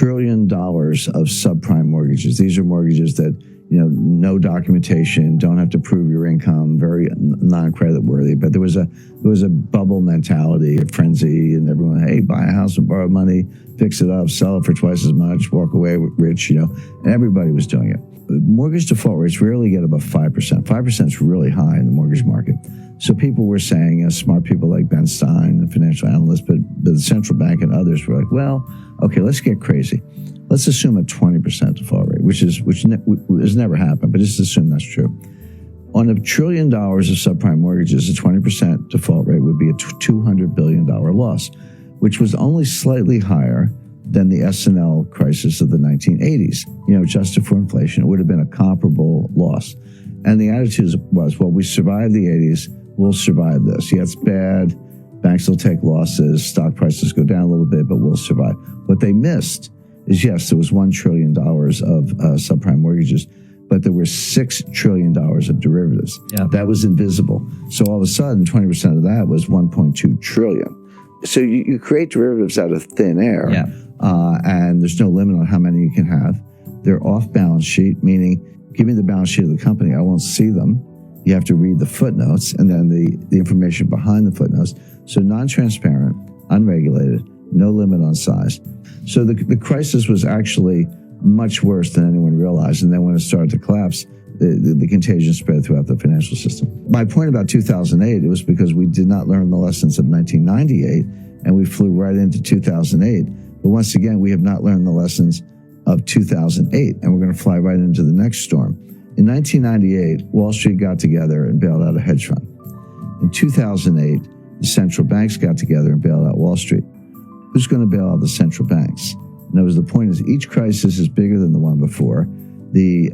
$1 trillion of subprime mortgages. These are mortgages that, no documentation, don't have to prove your income, very non-credit worthy. But there was a bubble mentality, a frenzy, and everyone, hey, buy a house and borrow money, fix it up, sell it for twice as much, walk away rich, and everybody was doing it. Mortgage default rates rarely get above 5%. 5% is really high in the mortgage market. So people were saying, smart people like Ben Stein, the financial analyst, but the central bank and others were like, well, okay, let's get crazy. Let's assume a 20% default rate, which has never happened, but just assume that's true. On $1 trillion of subprime mortgages, a 20% default rate would be a $200 billion loss, which was only slightly higher than the S&L crisis of the 1980s. Adjusted for inflation, it would have been a comparable loss. And the attitude was, well, we survived the 80s, we'll survive this. Yeah, it's bad, banks will take losses, stock prices go down a little bit, but we'll survive. What they missed is, yes, there was $1 trillion of subprime mortgages, but there were $6 trillion of derivatives. Yeah. That was invisible. So all of a sudden, 20% of that was $1.2 trillion. So you create derivatives out of thin air, and there's no limit on how many you can have. They're off balance sheet, meaning give me the balance sheet of the company, I won't see them. You have to read the footnotes and then the information behind the footnotes. So non-transparent, unregulated, no limit on size. So the crisis was actually much worse than anyone realized. And then when it started to collapse, the contagion spread throughout the financial system. My point about 2008, it was because we did not learn the lessons of 1998, and we flew right into 2008. But once again, we have not learned the lessons of 2008, and we're going to fly right into the next storm. In 1998, Wall Street got together and bailed out a hedge fund. In 2008, the central banks got together and bailed out Wall Street. Who's going to bail out the central banks? In other words, the point is each crisis is bigger than the one before. The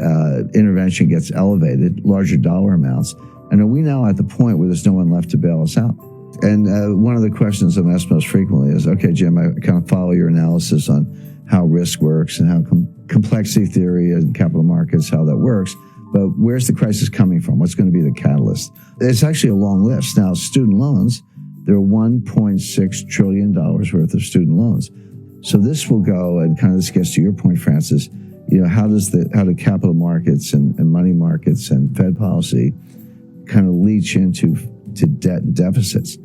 intervention gets elevated, larger dollar amounts. And are we now at the point where there's no one left to bail us out? And one of the questions I'm asked most frequently is, okay, Jim, I kind of follow your analysis on how risk works and how complexity theory and capital markets, how that works. But where's the crisis coming from? What's going to be the catalyst? It's actually a long list. Now, student loans, there are $1.6 trillion worth of student loans. So this will go, and kind of this gets to your point, Francis, how do capital markets and money markets and Fed policy kind of leach into debt and deficits?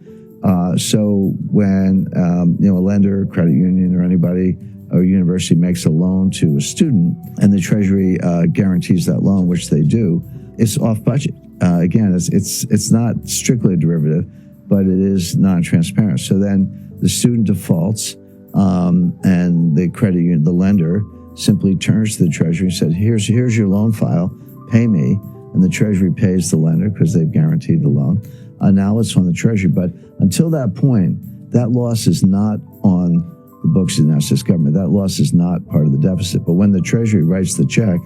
So when a lender, credit union, or anybody or university makes a loan to a student and the Treasury guarantees that loan, which they do, it's off budget. Again, it's not strictly a derivative, but it is non-transparent. So then the student defaults, and the credit union, the lender, simply turns to the Treasury and said, here's your loan file, pay me. And the Treasury pays the lender because they've guaranteed the loan. Now it's on the Treasury. But until that point, that loss is not on the books of the United States government. That loss is not part of the deficit. But when the Treasury writes the check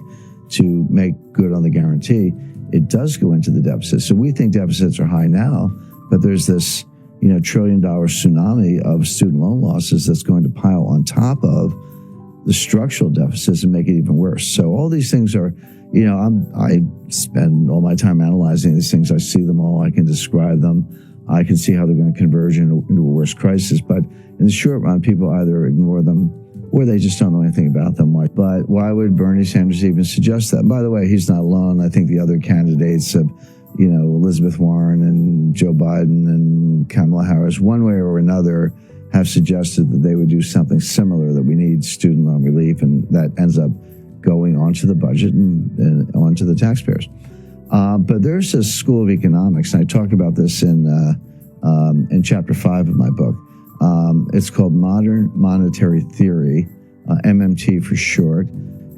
to make good on the guarantee, it does go into the deficit. So we think deficits are high now, but there's this $1 trillion tsunami of student loan losses that's going to pile on top of the structural deficits and make it even worse. So all these things are, I spend all my time analyzing these things. I see them all. I can describe them. I can see how they're going to converge into a worse crisis. But in the short run, people either ignore them or they just don't know anything about them. But why would Bernie Sanders even suggest that? And by the way, he's not alone. I think the other candidates have, Elizabeth Warren and Joe Biden and Kamala Harris, one way or another, have suggested that they would do something similar, that we need student loan relief, and that ends up going onto the budget and onto the taxpayers. But there's a school of economics, and I talk about this in chapter 5 of my book. It's called Modern Monetary Theory, MMT for short.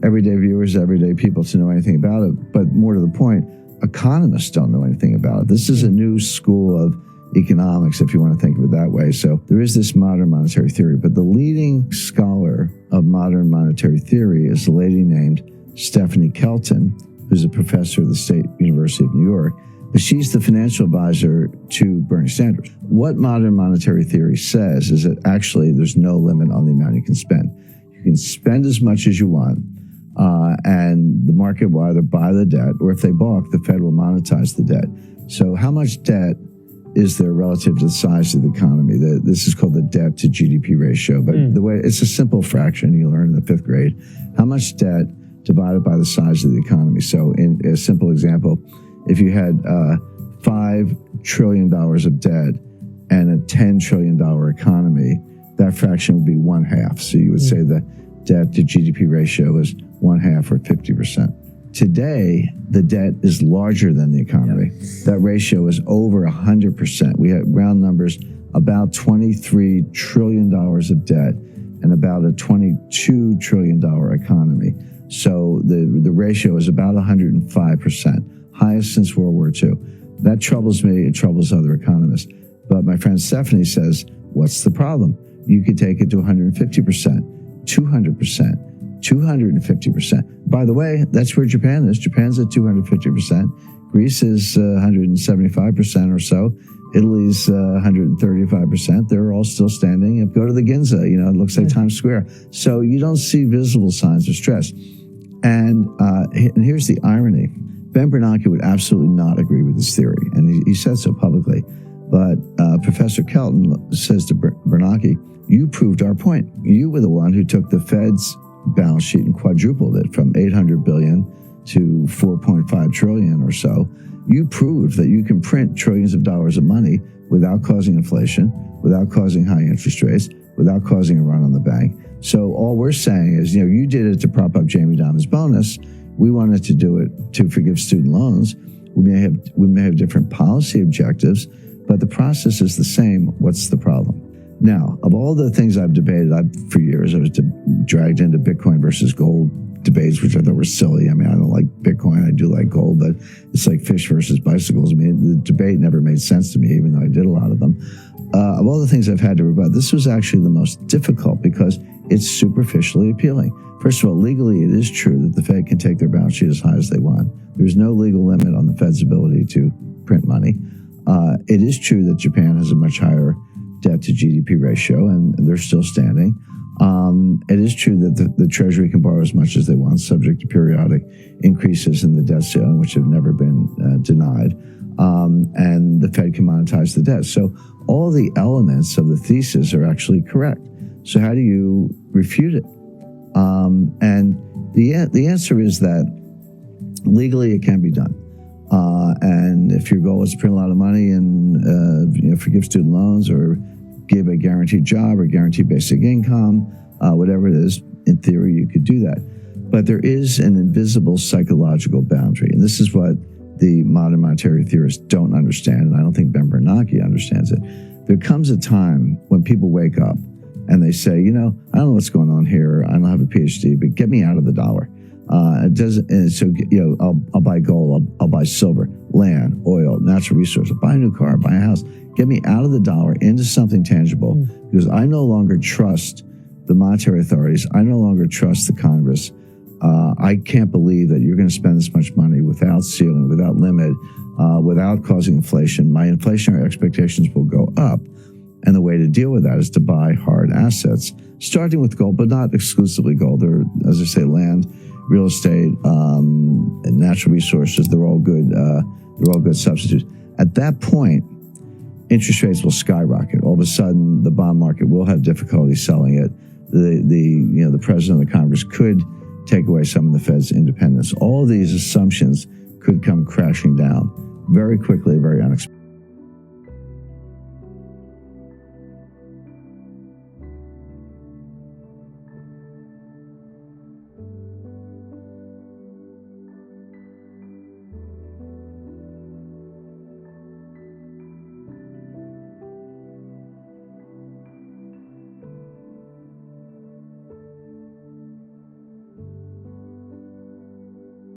Everyday viewers, everyday people to know anything about it, but more to the point, economists don't know anything about it. This is a new school of economics, if you want to think of it that way. So there is this modern monetary theory, but the leading scholar of modern monetary theory is a lady named Stephanie Kelton, who's a professor at the State University of New York. But she's the financial advisor to Bernie Sanders. What modern monetary theory says is that actually there's no limit on the amount you can spend. You can spend as much as you want, and the market will either buy the debt, or if they balk, the Fed will monetize the debt. So how much debt is there relative to the size of the economy. This is called the debt-to-GDP ratio. But the way it's a simple fraction you learn in the 5th grade. How much debt divided by the size of the economy. So in a simple example, if you had $5 trillion of debt and a $10 trillion economy, that fraction would be 1/2. So you would say the debt to GDP ratio is 1/2 or 50%. Today, the debt is larger than the economy. That ratio is over 100%. We have round numbers, about $23 trillion of debt and about a $22 trillion economy. So the ratio is about 105%, highest since World War II. That troubles me. It troubles other economists. But my friend Stephanie says, what's the problem? You could take it to 150%, 200%, 250%. By the way, that's where Japan is. Japan's at 250%. Greece is 175% or so. Italy's 135%. They're all still standing. Go to the Ginza, it looks like Times Square. So you don't see visible signs of stress. And here's the irony. Ben Bernanke would absolutely not agree with this theory, and he said so publicly. But Professor Kelton says to Bernanke, you proved our point. You were the one who took the Fed's balance sheet and quadrupled it from $800 billion to $4.5 trillion or so. You proved that you can print trillions of dollars of money without causing inflation, without causing high interest rates, without causing a run on the bank. So all we're saying is, you did it to prop up Jamie Dimon's bonus. We wanted to do it to forgive student loans. We may have different policy objectives, but the process is the same. What's the problem? Now, of all the things I've debated, for years, I was dragged into Bitcoin versus gold debates, which I thought were silly. I mean, I don't like Bitcoin. I do like gold, but it's like fish versus bicycles. I mean, the debate never made sense to me, even though I did a lot of them. Of all the things I've had to rebut, this was actually the most difficult because it's superficially appealing. First of all, legally, it is true that the Fed can take their balance sheet as high as they want. There's no legal limit on the Fed's ability to print money. It is true that Japan has a much higher debt to GDP ratio, and they're still standing. It is true that the Treasury can borrow as much as they want, subject to periodic increases in the debt ceiling, which have never been denied. And the Fed can monetize the debt. So all the elements of the thesis are actually correct. So how do you refute it? And the answer is that legally it can be done. And if your goal is to print a lot of money and forgive student loans or give a guaranteed job or guaranteed basic income, whatever it is, in theory you could do that. But there is an invisible psychological boundary, and this is what the modern monetary theorists don't understand, and I don't think Ben Bernanke understands it. There comes a time when people wake up and they say, I don't know what's going on here. I don't have a PhD, but get me out of the dollar. It doesn't. And so, I'll buy gold. I'll buy silver, land, oil, natural resources. Buy a new car. Buy a house. Get me out of the dollar into something tangible, because I no longer trust the monetary authorities. I no longer trust the Congress. I can't believe that you're going to spend this much money without ceiling, without limit, without causing inflation. My inflationary expectations will go up. And the way to deal with that is to buy hard assets, starting with gold, but not exclusively gold. There, as I say, land, real estate, and natural resources. They're all good. They're all good substitutes. At that point, interest rates will skyrocket. All of a sudden, the bond market will have difficulty selling it. The president of the Congress could take away some of the Fed's independence. All of these assumptions could come crashing down very quickly, very unexpectedly.